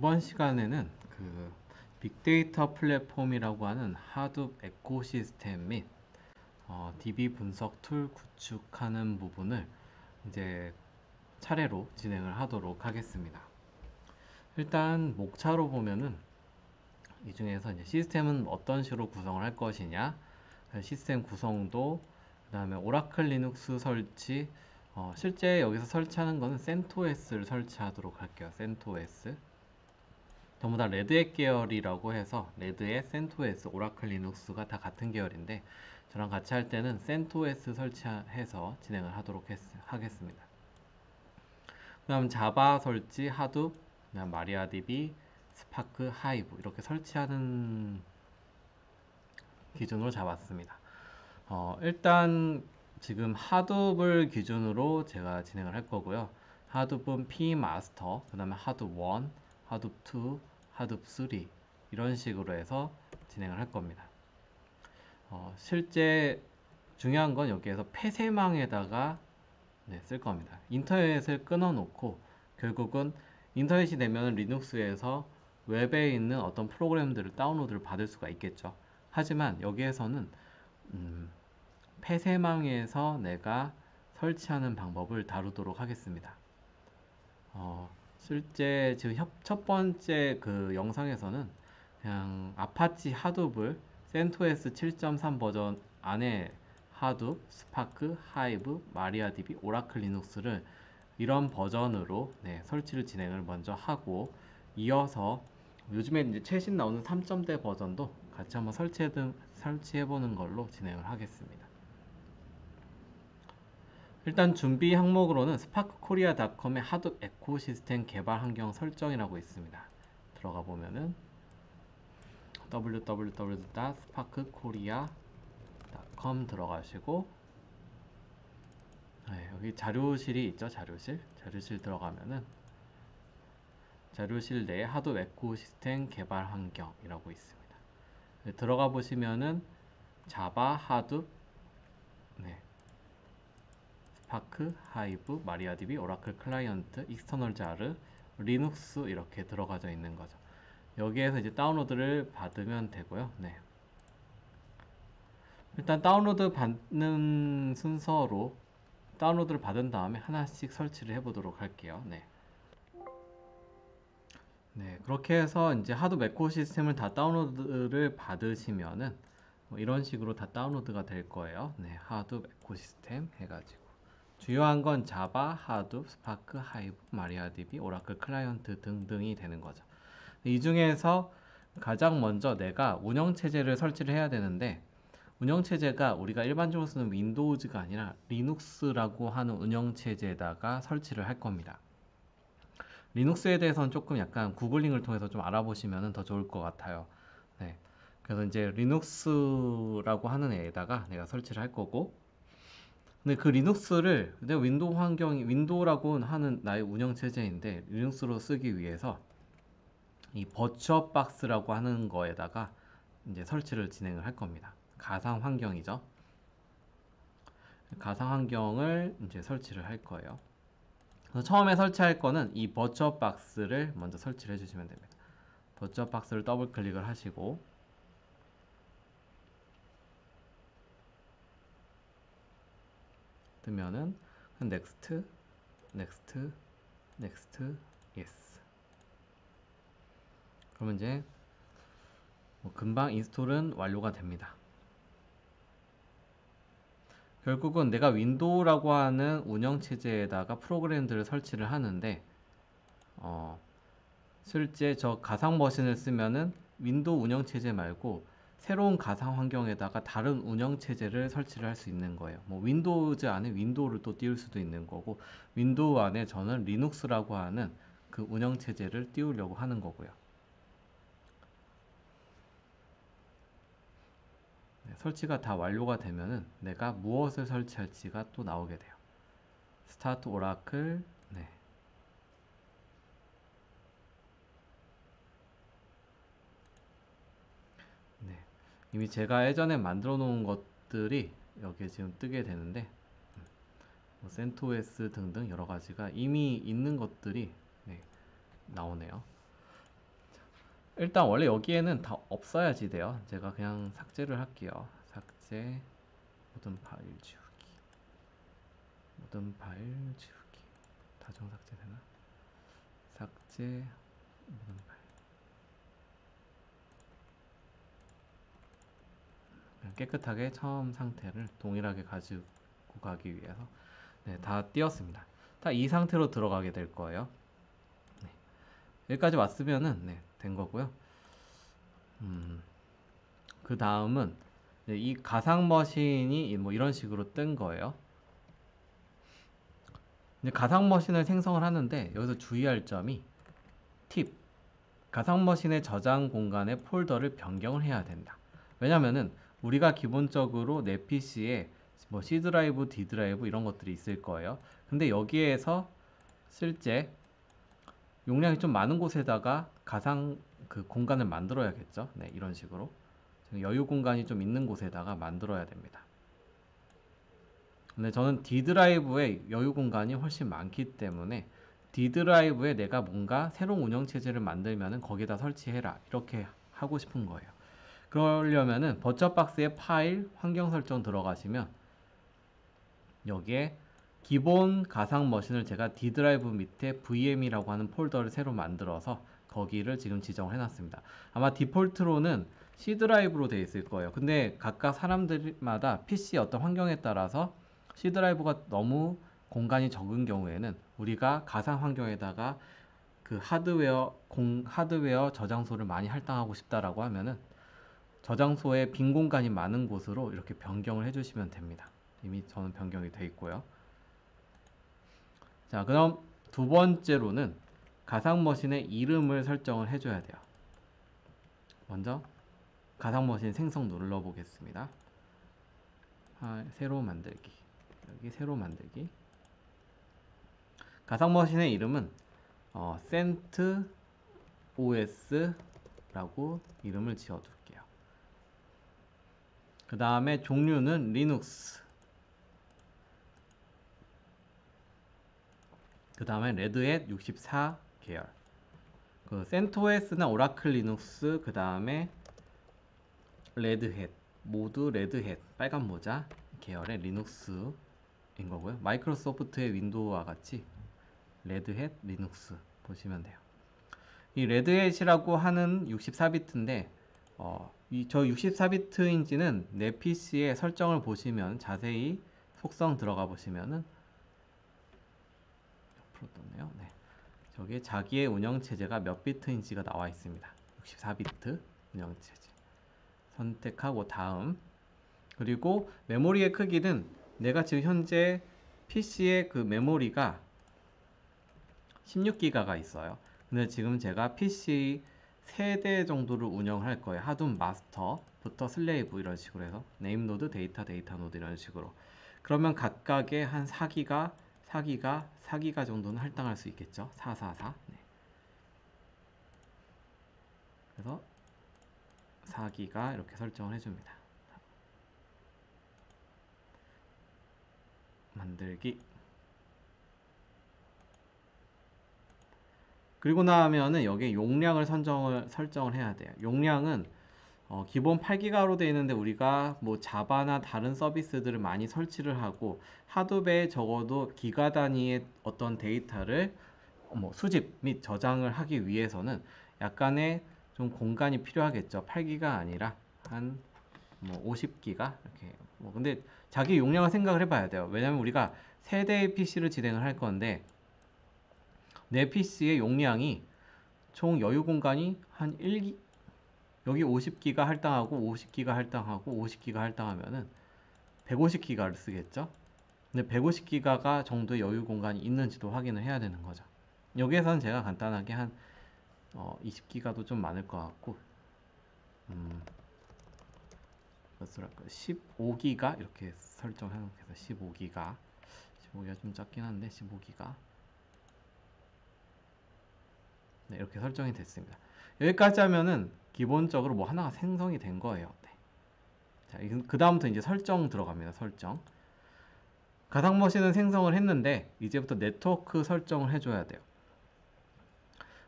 이번 시간에는 그 빅데이터 플랫폼이라고 하는 하둡 에코시스템 및 DB 분석 툴 구축하는 부분을 이제 차례로 진행을 하도록 하겠습니다. 일단 목차로 보면은 이 중에서 이제 시스템은 어떤 식으로 구성을 할 것이냐, 시스템 구성도, 그 다음에 오라클 리눅스 설치, 실제 여기서 설치하는 거는 센토스를 설치하도록 할게요. 센토스. 전부 다 레드햇 계열이라고 해서 레드햇, 센토스, 오라클 리눅스가 다 같은 계열인데 저랑 같이 할 때는 센토스 설치해서 진행을 하도록 하겠습니다. 그 다음 자바 설치, 하둡, 그다음 마리아DB, 스파크, 하이브 이렇게 설치하는 기준으로 잡았습니다. 일단 지금 하둡을 기준으로 제가 진행을 할 거고요. 하둡은 P 마스터, 그 다음에 하둡 1, 하둡 2, 하둡 3 이런 식으로 해서 진행을 할 겁니다. 실제 중요한 건 여기에서 폐쇄망에다가 쓸 겁니다. 인터넷을 끊어놓고 결국은 인터넷이 되면 리눅스에서 웹에 있는 어떤 프로그램들을 다운로드를 받을 수가 있겠죠. 하지만 여기에서는 폐쇄망에서 내가 설치하는 방법을 다루도록 하겠습니다. 실제 지금 첫 번째 그 영상에서는 그냥 아파치 하둡을 센토스 7.3 버전 안에 하둡, 스파크, 하이브, 마리아DB, 오라클 리눅스를 이런 버전으로 설치를 진행을 먼저 하고 이어서 요즘에 이제 최신 나오는 3.0대 버전도 같이 한번 설치해보는 걸로 진행을 하겠습니다. 일단 준비 항목으로는 스파크코리아닷컴의 하둡 에코시스템 개발 환경 설정이라고 있습니다. 들어가 보면은 www.sparkkorea.com 들어가시고 여기 자료실이 있죠. 자료실 들어가면은 자료실 내에 하둡 에코시스템 개발 환경이라고 있습니다. 들어가 보시면은 자바, 하둡, 스파크, 하이브, 마리아DB, 오라클 클라이언트, 익스터널 자르, 리눅스 이렇게 들어가져 있는 거죠. 여기에서 이제 다운로드를 받으면 되고요. 일단 다운로드 받는 순서로 다운로드를 받은 다음에 하나씩 설치를 해보도록 할게요. 그렇게 해서 이제 하둡 에코시스템을 다 다운로드를 받으시면은 이런 식으로 다 다운로드가 될 거예요. 하둡 에코시스템 해가지고 주요한 건 자바, 하둡, 스파크, 하이브, 마리아DB, 오라클 클라이언트 등등이 되는 거죠. 이 중에서 가장 먼저 내가 운영체제를 설치를 해야 되는데 운영체제가 우리가 일반적으로 쓰는 윈도우즈가 아니라 리눅스라고 하는 운영체제에다가 설치를 할 겁니다. 리눅스에 대해서는 조금 약간 구글링을 통해서 좀 알아보시면 더 좋을 것 같아요. 그래서 이제 리눅스라고 하는 애에다가 내가 설치를 할 거고 근데 그 리눅스를 내가 윈도우라고 하는 나의 운영체제인데 리눅스로 쓰기 위해서 이 버추어박스라고 하는 거에다가 이제 설치를 진행을 할 겁니다. 가상 환경이죠. 가상 환경을 이제 설치를 할 거예요. 그래서 처음에 설치할 거는 이 버추어박스를 먼저 설치를 해주시면 됩니다. 버추어박스를 더블 클릭을 하시고 뜨면은 넥스트, 넥스트, 넥스트, 예스. 그러면 이제 금방 인스톨은 완료가 됩니다. 결국은 내가 윈도우라고 하는 운영체제에다가 프로그램들을 설치를 하는데 실제 저 가상 머신을 쓰면은 윈도우 운영체제 말고 새로운 가상 환경에다가 다른 운영체제를 설치를 할 수 있는 거예요. 윈도우즈 안에 윈도우를 또 띄울 수도 있는 거고 윈도우 안에 저는 리눅스라고 하는 그 운영체제를 띄우려고 하는 거고요. 설치가 다 완료가 되면은 내가 무엇을 설치할지가 또 나오게 돼요. 스타트 오라클, 이미 제가 예전에 만들어 놓은 것들이 여기에 지금 뜨게 되는데 센토스 등등 여러 가지가 이미 있는 것들이 나오네요. 일단 원래 여기에는 다 없어야지 돼요. 제가 그냥 삭제를 할게요. 삭제, 모든 파일 지우기, 모든 파일 지우기. 다중 삭제되나? 삭제, 모든 파일. 그냥 깨끗하게 처음 상태를 동일하게 가지고 가기 위해서 네, 다 띄웠습니다. 다 이 상태로 들어가게 될 거예요. 네, 여기까지 왔으면은 네, 된 거고요. 그 다음은 이 가상 머신이 뭐 이런 식으로 뜬 거예요. 이제 가상 머신을 생성을 하는데 여기서 주의할 점이 팁. 가상 머신의 저장 공간의 폴더를 변경을 해야 된다. 왜냐면은 우리가 기본적으로 내 PC에 뭐 C 드라이브, D 드라이브 이런 것들이 있을 거예요. 근데 여기에서 실제 용량이 좀 많은 곳에다가 가상 그 공간을 만들어야겠죠. 네, 이런 식으로 여유 공간이 좀 있는 곳에다가 만들어야 됩니다. 근데 저는 D 드라이브에 여유 공간이 훨씬 많기 때문에 D 드라이브에 내가 뭔가 새로운 운영 체제를 만들면은 거기다 설치해라 이렇게 하고 싶은 거예요. 그러려면은 버처박스의 파일 환경 설정 들어가시면 여기에 기본 가상 머신을 제가 D 드라이브 밑에 VM이라고 하는 폴더를 새로 만들어서 거기를 지금 지정해 놨습니다. 아마 디폴트로는 C 드라이브로 되어 있을 거예요. 근데 각각 사람들마다 PC 어떤 환경에 따라서 C 드라이브가 너무 공간이 적은 경우에는 우리가 가상 환경에다가 그 하드웨어 저장소를 많이 할당하고 싶다라고 하면은 저장소에 빈 공간이 많은 곳으로 이렇게 변경을 해주시면 됩니다. 이미 저는 변경이 돼 있고요. 자, 그럼 두 번째로는 가상머신의 이름을 설정을 해줘야 돼요. 먼저 가상머신 생성 눌러 보겠습니다. 새로 만들기. 여기 새로 만들기. 가상머신의 이름은 센트 OS라고 이름을 지어둘게요. 그 다음에 종류는 리눅스. 그 다음에 레드햇 64 계열. 그 센토스나 오라클 리눅스, 그 다음에 레드햇, 모두 레드햇, 빨간 모자 계열의 리눅스인 거고요. 마이크로소프트의 윈도우와 같이 레드햇 리눅스 보시면 돼요. 이 레드햇이라고 하는 64비트인데 저 64비트인지는 내 PC의 설정을 보시면 자세히 속성 들어가 보시면은 옆으로 떴네요. 네. 저기에 자기의 운영체제가 몇 비트인지가 나와 있습니다. 64비트 운영체제 선택하고 다음. 그리고 메모리의 크기는 내가 지금 현재 PC의 그 메모리가 16기가가 있어요. 근데 지금 제가 PC 3대 정도를 운영할 거예요. 하둠 마스터부터 슬레이브 이런 식으로 해서 네임노드, 데이터 노드 이런 식으로. 그러면 각각의 한 4기가, 4기가, 4기가 정도는 할당할 수 있겠죠. 444. 네. 그래서 4기가 이렇게 설정을 해줍니다. 만들기. 그리고 나면은 여기 용량을 설정을 해야 돼요. 용량은 기본 8기가로 되어 있는데 우리가 뭐 자바나 다른 서비스들을 많이 설치를 하고 하드웨어에 적어도 기가 단위의 어떤 데이터를 뭐 수집 및 저장을 하기 위해서는 약간의 좀 공간이 필요하겠죠. 8기가 아니라 한 뭐 50기가 이렇게. 뭐 근데 자기 용량을 생각을 해봐야 돼요. 왜냐면 우리가 세대의 PC를 진행을 할 건데 내 PC의 용량이 총 여유 공간이 한 1기, 여기 50기가 할당하고 50기가 할당하고 50기가 할당하면은 150기가를 쓰겠죠? 근데 150기가가 정도의 여유 공간이 있는지도 확인을 해야 되는 거죠. 여기에서는 제가 간단하게 한 20기가도 좀 많을 것 같고 몇을 할까요? 15기가 이렇게 설정해놓고 15기가 좀 작긴 한데 15기가 네, 이렇게 설정이 됐습니다. 여기까지 하면은 기본적으로 뭐 하나가 생성이 된 거예요. 네. 자, 그 다음부터 이제 설정 들어갑니다. 설정. 가상머신은 생성을 했는데 이제부터 네트워크 설정을 해줘야 돼요.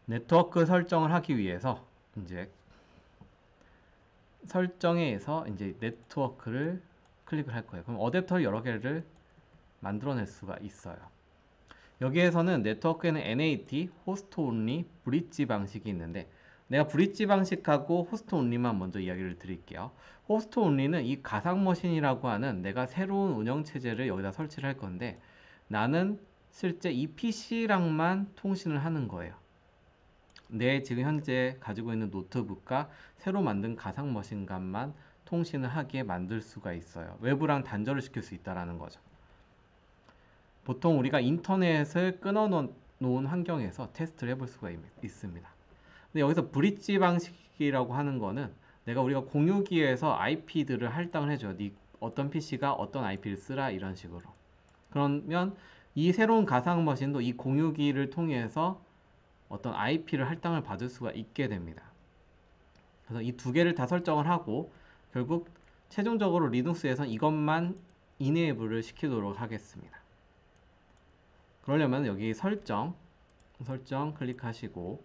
네트워크 설정을 하기 위해서 이제 설정에서 이제 네트워크를 클릭을 할 거예요. 그럼 어댑터를 여러 개를 만들어낼 수가 있어요. 여기에서는 네트워크에는 NAT, 호스트 온리, 브릿지 방식이 있는데 내가 브릿지 방식하고 호스트 온리만 먼저 이야기를 드릴게요. 호스트 온리는 이 가상 머신이라고 하는 내가 새로운 운영 체제를 여기다 설치를 할 건데 나는 실제 이 PC랑만 통신을 하는 거예요. 내 지금 현재 가지고 있는 노트북과 새로 만든 가상 머신간만 통신을 하게 만들 수가 있어요. 외부랑 단절을 시킬 수 있다라는 거죠. 보통 우리가 인터넷을 끊어 놓은 환경에서 테스트를 해볼 수가 있습니다. 근데 여기서 브릿지 방식이라고 하는 거는 우리가 공유기에서 IP들을 할당을 해줘요. 어떤 PC가 어떤 IP를 쓰라 이런 식으로. 그러면 이 새로운 가상 머신도 이 공유기를 통해서 어떤 IP를 할당을 받을 수가 있게 됩니다. 그래서 이 두 개를 다 설정을 하고 결국 최종적으로 리눅스에선 이것만 이네이블을 시키도록 하겠습니다. 그러려면 여기 설정 클릭하시고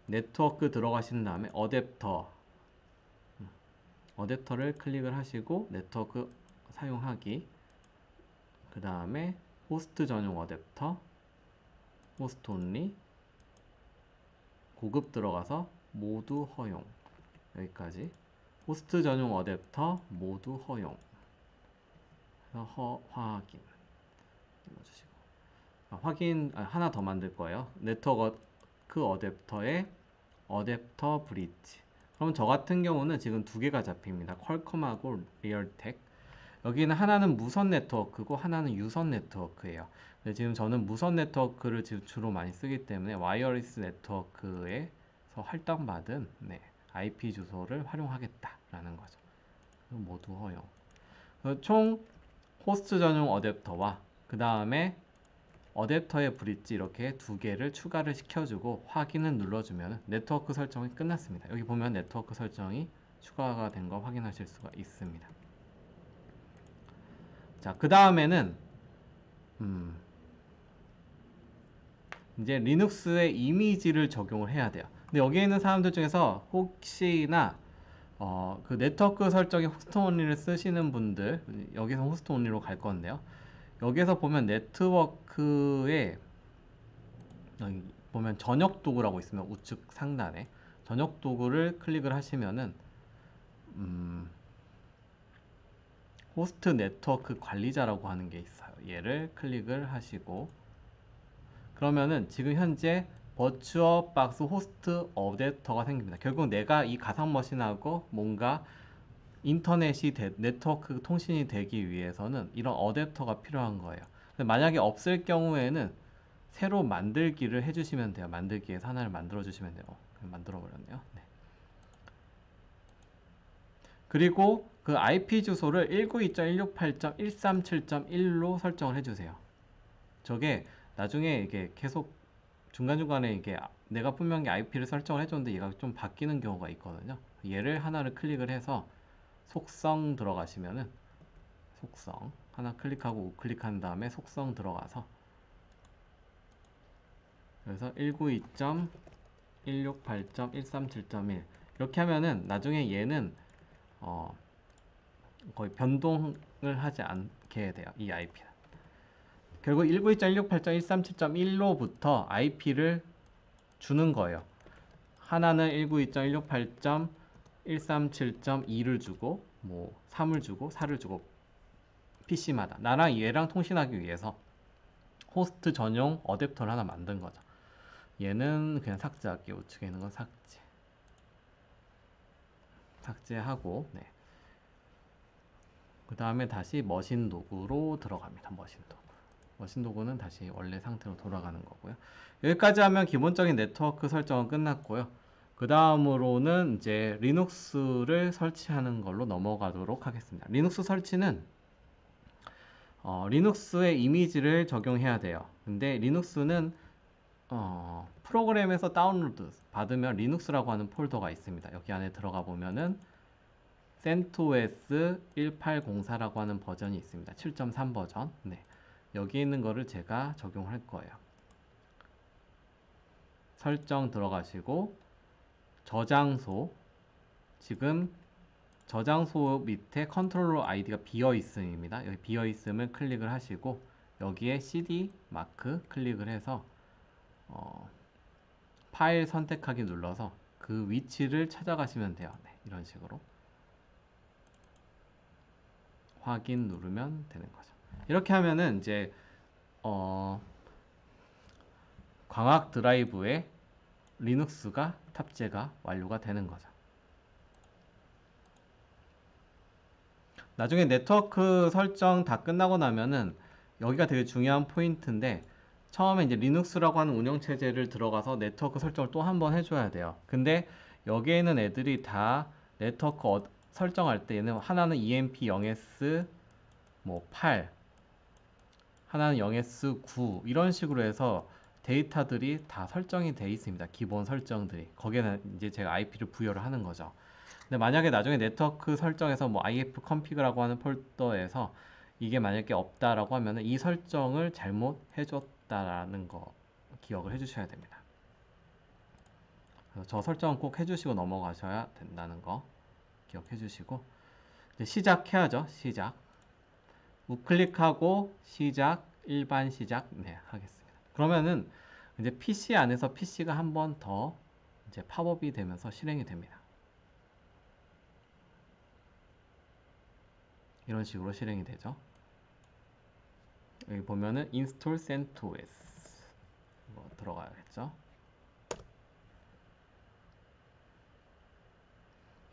네트워크 들어가신 다음에 어댑터를 클릭을 하시고 네트워크 사용하기 그 다음에 호스트 전용 어댑터 호스트 온리 고급 들어가서 모두 허용 여기까지 호스트 전용 어댑터 모두 허용 확인 눌러주시고 확인 하나 더 만들 거예요. 네트워크 어댑터에 어댑터 브릿지. 그럼 저 같은 경우는 지금 두 개가 잡힙니다. 퀄컴하고 리얼텍. 여기는 하나는 무선 네트워크고 하나는 유선 네트워크예요. 지금 저는 무선 네트워크를 지금 주로 많이 쓰기 때문에 와이어리스 네트워크에서 할당받은 IP 주소를 활용하겠다라는 거죠. 모두 허용. 총 호스트 전용 어댑터와 그 다음에 어댑터의 브릿지 이렇게 두 개를 추가를 시켜주고 확인을 눌러주면 네트워크 설정이 끝났습니다. 여기 보면 네트워크 설정이 추가가 된 거 확인하실 수가 있습니다. 자, 그 다음에는 이제 리눅스의 이미지를 적용을 해야 돼요. 근데 여기에 있는 사람들 중에서 혹시나 그 네트워크 설정에 호스트 온리를 쓰시는 분들 여기서 호스트 온리로 갈 건데요. 여기에서 보면 네트워크에 여기 보면 전역 도구라고 있으면 우측 상단에 전역 도구를 클릭을 하시면은 호스트 네트워크 관리자라고 하는 게 있어요. 얘를 클릭을 하시고 그러면은 지금 현재 버추어 박스 호스트 어댑터가 생깁니다. 결국 내가 이 가상 머신하고 뭔가 인터넷이 네트워크 통신이 되기 위해서는 이런 어댑터가 필요한 거예요. 근데 만약에 없을 경우에는 새로 만들기를 해주시면 돼요. 만들기에서 하나를 만들어 주시면 돼요. 만들어 버렸네요. 네. 그리고 그 IP 주소를 192.168.137.1로 설정을 해주세요. 저게 나중에 이게 계속 중간중간에 이게 내가 분명히 IP를 설정을 해줬는데 얘가 좀 바뀌는 경우가 있거든요. 얘를 하나를 클릭을 해서 속성 들어가시면은 속성 하나 클릭하고 우클릭한 다음에 속성 들어가서 그래서 192.168.137.1 이렇게 하면은 나중에 얘는 거의 변동을 하지 않게 돼요. 이 IP는. 결국 192.168.137.1로부터 IP를 주는 거예요. 하나는 192.168.137.2를 주고 뭐 3을 주고 4를 주고 PC마다 나랑 얘랑 통신하기 위해서 호스트 전용 어댑터를 하나 만든 거죠. 얘는 그냥 삭제할게요. 우측에 있는 건 삭제하고 그 다음에 다시 머신 도구로 들어갑니다. 머신 도구는 다시 원래 상태로 돌아가는 거고요. 여기까지 하면 기본적인 네트워크 설정은 끝났고요. 그 다음으로는 이제 리눅스를 설치하는 걸로 넘어가도록 하겠습니다. 리눅스 설치는 리눅스의 이미지를 적용해야 돼요. 근데 리눅스는 프로그램에서 다운로드 받으면 리눅스라고 하는 폴더가 있습니다. 여기 안에 들어가 보면은 CentOS 1804라고 하는 버전이 있습니다. 7.3 버전. 여기 있는 거를 제가 적용할 거예요. 설정 들어가시고 저장소, 지금 저장소 밑에 컨트롤러 아이디가 비어 있음입니다. 여기 비어 있음을 클릭을 하시고 여기에 CD 마크 클릭을 해서 파일 선택하기 눌러서 그 위치를 찾아가시면 돼요. 네, 이런 식으로 확인 누르면 되는 거죠. 이렇게 하면은 이제 광학 드라이브에 리눅스가 탑재가 완료가 되는 거죠. 나중에 네트워크 설정 다 끝나고 나면은 여기가 되게 중요한 포인트인데, 처음에 이제 리눅스라고 하는 운영체제를 들어가서 네트워크 설정을 또 한번 해줘야 돼요. 근데 여기에 있는 애들이 다 네트워크 설정할 때는 하나는 EMP0S 뭐 8, 하나는 0S9 이런 식으로 해서 데이터들이 다 설정이 돼 있습니다. 기본 설정들이. 거기에는 이제 제가 IP를 부여를 하는 거죠. 근데 만약에 나중에 네트워크 설정에서 뭐 IF config라고 하는 폴더에서 이게 만약에 없다라고 하면은 이 설정을 잘못 해줬다라는 거 기억을 해주셔야 됩니다. 그래서 저 설정은 꼭 해주시고 넘어가셔야 된다는 거 기억해 주시고, 이제 시작해야죠. 시작. 우클릭하고 시작, 일반 시작, 네, 하겠습니다. 그러면은 이제 PC 안에서 PC가 한 번 더 이제 팝업이 되면서 실행이 됩니다. 이런 식으로 실행이 되죠. 여기 보면은 install CentOS 들어가야겠죠.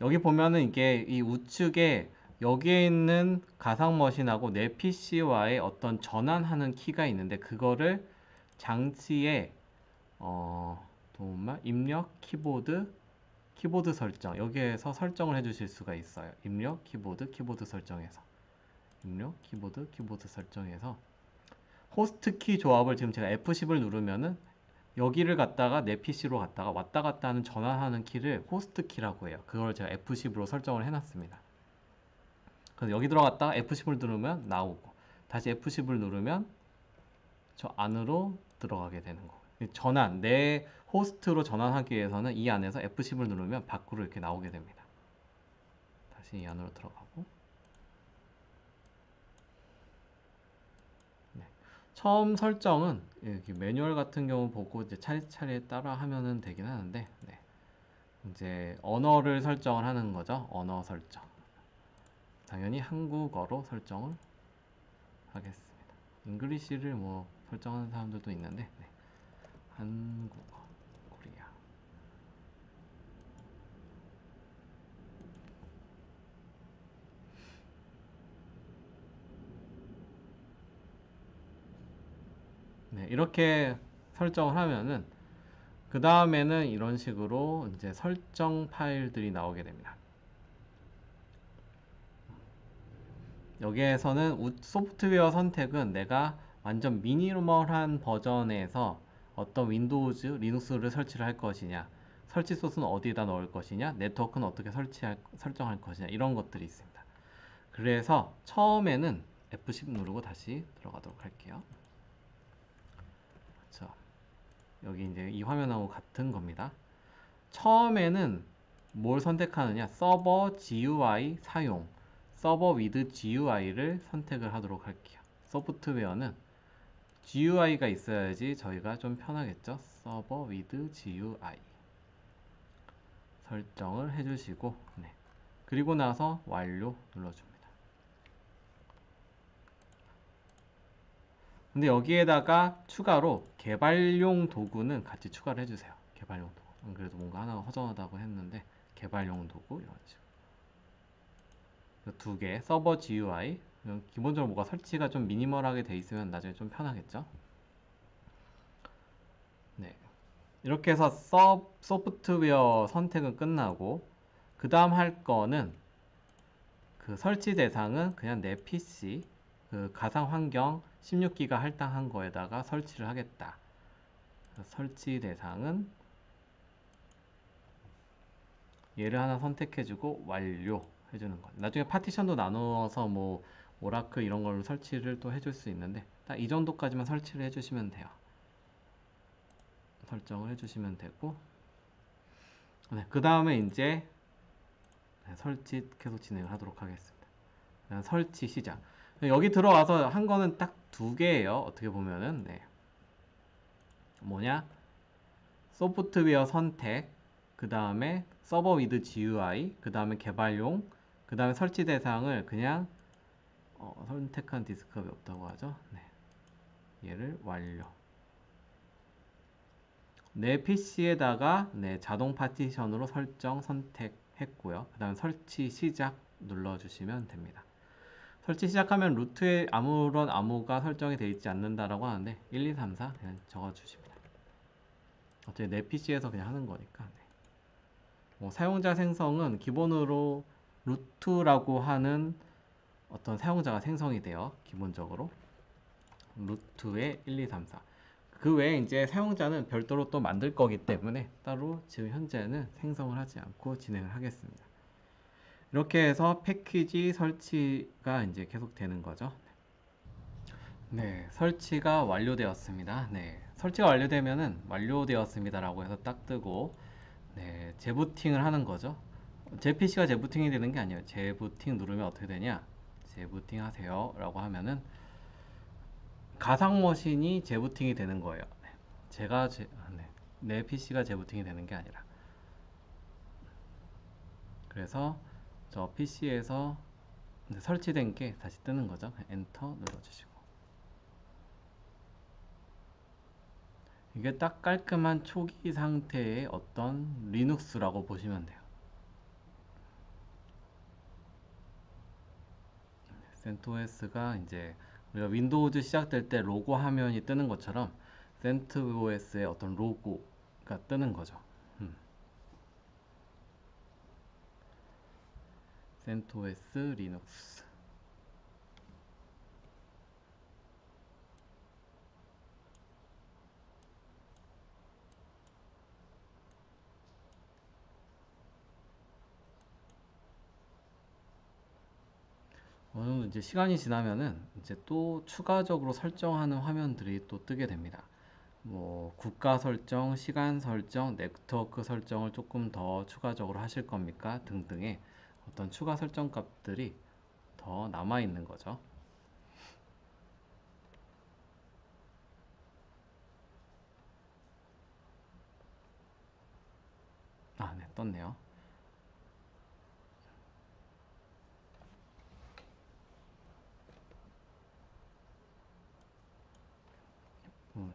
여기 보면은 이게 이 우측에 여기에 있는 가상 머신하고 내 PC와의 어떤 전환하는 키가 있는데, 그거를 장치에 도움말 입력 키보드 설정, 여기에서 설정을 해주실 수가 있어요. 입력 키보드 설정에서 입력 키보드 설정에서 호스트 키 조합을, 지금 제가 F10을 누르면은 여기를 갖다가 내 PC로 갔다가 왔다 갔다 하는 전환하는 키를 호스트 키라고 해요. 그걸 제가 F10으로 설정을 해놨습니다. 그래서 여기 들어갔다가 F10을 누르면 나오고, 다시 F10을 누르면 저 안으로 들어가게 되는 거. 전환, 내 호스트로 전환하기 위해서는 이 안에서 F10을 누르면 밖으로 이렇게 나오게 됩니다. 다시 이 안으로 들어가고, 네. 처음 설정은 여기 매뉴얼 같은 경우 보고 이제 차례차례 따라 하면은 되긴 하는데, 네. 이제 언어를 설정을 하는 거죠. 언어 설정. 당연히 한국어로 설정을 하겠습니다. 잉글리시를 뭐 설정하는 사람들도 있는데, 네. 한국어, 코리아. 네, 이렇게 설정을 하면은 그 다음에는 이런 식으로 이제 설정 파일들이 나오게 됩니다. 여기에서는 소프트웨어 선택은 내가 완전 미니멀한 버전에서 어떤 윈도우즈, 리눅스를 설치를 할 것이냐, 설치 소스는 어디에다 넣을 것이냐, 네트워크는 어떻게 설정할 것이냐, 이런 것들이 있습니다. 그래서 처음에는 F10 누르고 다시 들어가도록 할게요. 자, 여기 이제 이 화면하고 같은 겁니다. 처음에는 뭘 선택하느냐, 서버 GUI 사용, 서버 with GUI를 선택을 하도록 할게요. 소프트웨어는 GUI가 있어야지 저희가 좀 편하겠죠. 서버 with GUI 설정을 해주시고, 네. 그리고 나서 완료 눌러줍니다. 근데 여기에다가 추가로 개발용 도구는 같이 추가를 해주세요. 개발용 도구. 안 그래도 뭔가 하나가 허전하다고 했는데, 개발용 도구 이런 식으로 두 개, 서버 GUI. 기본적으로 뭐가 설치가 좀 미니멀하게 돼 있으면 나중에 좀 편하겠죠. 네, 이렇게 해서 소프트웨어 선택은 끝나고, 그 다음 할 거는 그 설치 대상은 그냥 내 PC 그 가상 환경 16기가 할당한 거에다가 설치를 하겠다. 설치 대상은 얘를 하나 선택해주고 완료 해주는 거. 나중에 파티션도 나누어서 뭐 오라클 이런 걸로 설치를 또 해줄 수 있는데, 딱 이 정도까지만 설치를 해주시면 돼요. 설정을 해주시면 되고, 네, 그 다음에 이제 설치 계속 진행을 하도록 하겠습니다. 설치 시작. 여기 들어와서 한 거는 딱 두 개예요. 어떻게 보면은 뭐냐? 소프트웨어 선택, 그 다음에 서버 위드 GUI, 그 다음에 개발용, 그 다음에 설치 대상을 그냥 선택한 디스크가 없다고 하죠. 네. 얘를 완료. 내 PC에다가 자동 파티션으로 설정 선택했고요. 그 다음 설치 시작 눌러주시면 됩니다. 설치 시작하면 루트에 아무런 암호가 설정이 되어 있지 않는다라고 하는데 1, 2, 3, 4 그냥 적어주십니다. 어차피 내 PC에서 그냥 하는 거니까. 사용자 생성은 기본으로 루트라고 하는 어떤 사용자가 생성이 돼요. 기본적으로 루트에 1, 2, 3, 4. 그 외에 이제 사용자는 별도로 또 만들 거기 때문에 따로 지금 현재는 생성을 하지 않고 진행을 하겠습니다. 이렇게 해서 패키지 설치가 이제 계속 되는 거죠. 네, 설치가 완료되었습니다. 네, 설치가 완료되면은 완료되었습니다라고 해서 딱 뜨고 재부팅을 하는 거죠. 제 PC가 재부팅이 되는 게 아니에요. 재부팅 누르면 어떻게 되냐? 재부팅 하세요 라고 하면은 가상 머신이 재부팅이 되는 거예요. 내 PC가 재부팅이 되는 게 아니라. 그래서 저 PC에서 설치된 게 다시 뜨는 거죠. 엔터 눌러주시고. 이게 딱 깔끔한 초기 상태의 어떤 리눅스라고 보시면 돼요. CentOS가 이제 우리가 윈도우즈 시작될 때 로고 화면이 뜨는 것처럼 CentOS의 어떤 로고가 뜨는 거죠. CentOS 리눅스. 어느 정도 이제 시간이 지나면은 이제 또 추가적으로 설정하는 화면들이 또 뜨게 됩니다. 뭐 국가 설정, 시간 설정, 네트워크 설정을 조금 더 추가적으로 하실 겁니까? 등등의 어떤 추가 설정 값들이 더 남아 있는 거죠. 아, 네, 떴네요.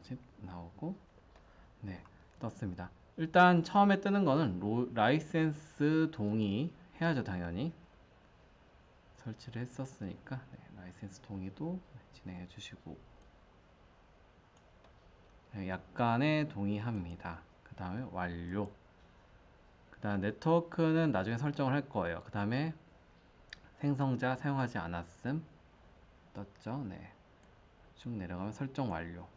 집 나오고, 네, 떴습니다. 일단 처음에 뜨는 거는 라이센스 동의 해야죠, 당연히. 설치를 했었으니까 라이센스 동의도 진행해 주시고, 약간의 동의합니다. 그 다음에 완료. 그 다음 네트워크는 나중에 설정을 할 거예요. 그 다음에 생성자 사용하지 않았음 떴죠. 네, 쭉 내려가면 설정 완료.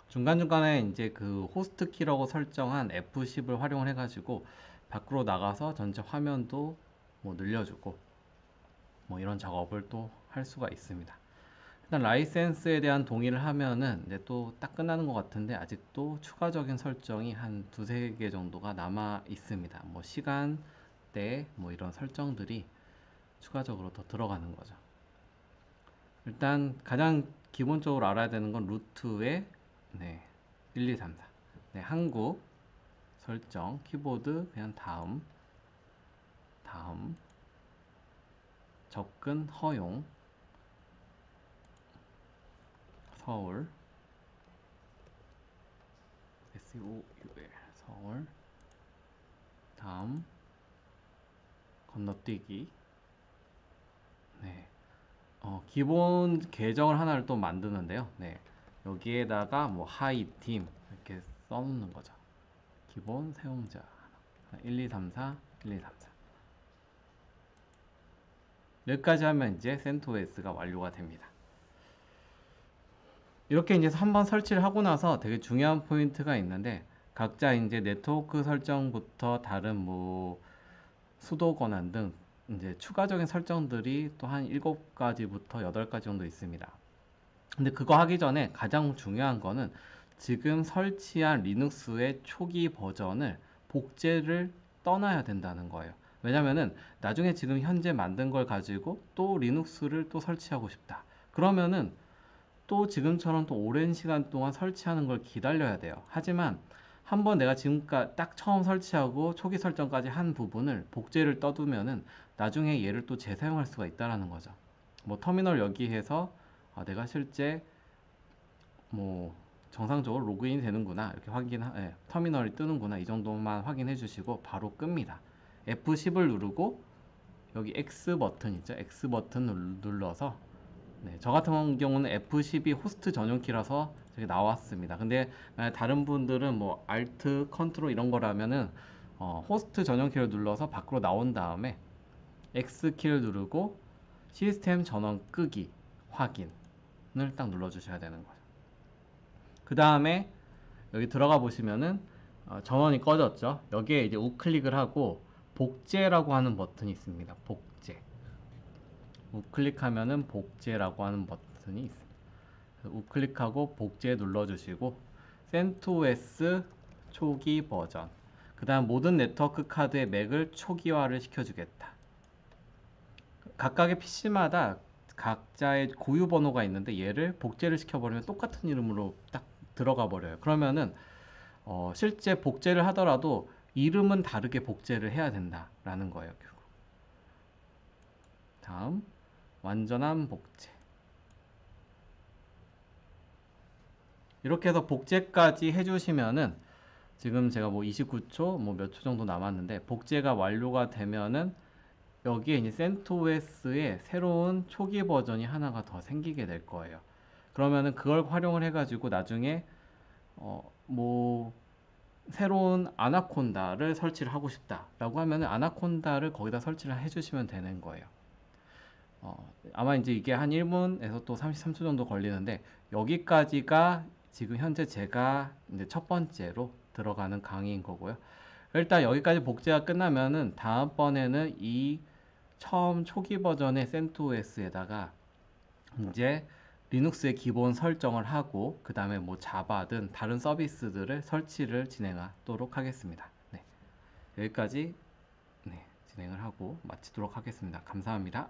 중간중간에 이제 그 호스트 키라고 설정한 F10을 활용을 해가지고 밖으로 나가서 전체 화면도 뭐 늘려주고 뭐 이런 작업을 또 할 수가 있습니다. 일단 라이센스에 대한 동의를 하면은 이제 또 딱 끝나는 것 같은데 아직도 추가적인 설정이 한 두세 개 정도가 남아 있습니다. 뭐 시간대 뭐 이런 설정들이 추가적으로 더 들어가는 거죠. 일단 가장 기본적으로 알아야 되는 건 루트의 1, 2, 3, 4. 한국 설정 키보드 그냥 다음 접근 허용 서울 SOUL 서울 다음 건너뛰기. 기본 계정을 하나를 또 만드는데요. 여기에다가 뭐 하이 팀 이렇게 써놓는 거죠. 기본 사용자 1, 2, 3, 4 1, 2, 3, 4 여기까지 하면 이제 CentOS가 완료가 됩니다. 이렇게 이제 한번 설치를 하고 나서 되게 중요한 포인트가 있는데 각자 이제 네트워크 설정부터 다른 뭐 수도 권한 등 이제 추가적인 설정들이 또 한 7가지부터 8가지 정도 있습니다. 근데 그거 하기 전에 가장 중요한 거는 지금 설치한 리눅스의 초기 버전을 복제를 떠나야 된다는 거예요. 왜냐면은 나중에 지금 현재 만든 걸 가지고 또 리눅스를 또 설치하고 싶다. 그러면은 또 지금처럼 또 오랜 시간 동안 설치하는 걸 기다려야 돼요. 하지만 한번 내가 지금까지 딱 처음 설치하고 초기 설정까지 한 부분을 복제를 떠두면은 나중에 얘를 또 재사용할 수가 있다라는 거죠. 뭐 터미널 여기에서 내가 실제 뭐 정상적으로 로그인이 되는구나 이렇게 터미널이 뜨는구나 이 정도만 확인해 주시고 바로 끕니다. F10을 누르고 여기 X 버튼 있죠? X 버튼 눌러서 저 같은 경우는 F12 호스트 전용 키라서 저기 나왔습니다. 근데 다른 분들은 뭐 Alt, 컨트롤 이런 거라면은 호스트 전용 키를 눌러서 밖으로 나온 다음에 X 키를 누르고 시스템 전원 끄기 확인을 딱 눌러주셔야 되는 거죠. 그 다음에 여기 들어가 보시면은 전원이 꺼졌죠. 여기에 이제 우클릭을 하고 복제라고 하는 버튼이 있습니다. 복제. 우클릭하면은 복제라고 하는 버튼이 있습니다. 우클릭하고 복제 눌러주시고 CentOS 초기 버전 그 다음 모든 네트워크 카드의 맥을 초기화를 시켜주겠다. 각각의 PC마다 각자의 고유 번호가 있는데 얘를 복제를 시켜버리면 똑같은 이름으로 딱 들어가 버려요. 그러면은 실제 복제를 하더라도 이름은 다르게 복제를 해야 된다라는 거예요. 결국. 다음 완전한 복제. 이렇게 해서 복제까지 해주시면은 지금 제가 뭐 29초 뭐 몇 초 정도 남았는데 복제가 완료가 되면은 여기에 이제 CentOS의 새로운 초기 버전이 하나가 더 생기게 될 거예요. 그러면은 그걸 활용을 해가지고 나중에 뭐 새로운 아나콘다를 설치를 하고 싶다라고 하면은 아나콘다를 거기다 설치를 해주시면 되는 거예요. 아마 이제 이게 한 1분에서 또 33초 정도 걸리는데 여기까지가 지금 현재 제가 이제 첫 번째로 들어가는 강의인 거고요. 일단 여기까지 복제가 끝나면은 다음번에는 이 처음 초기 버전의 CentOS에다가 이제 리눅스의 기본 설정을 하고 그 다음에 뭐 자바든 다른 서비스들을 설치를 진행하도록 하겠습니다. 네, 여기까지 진행을 하고 마치도록 하겠습니다. 감사합니다.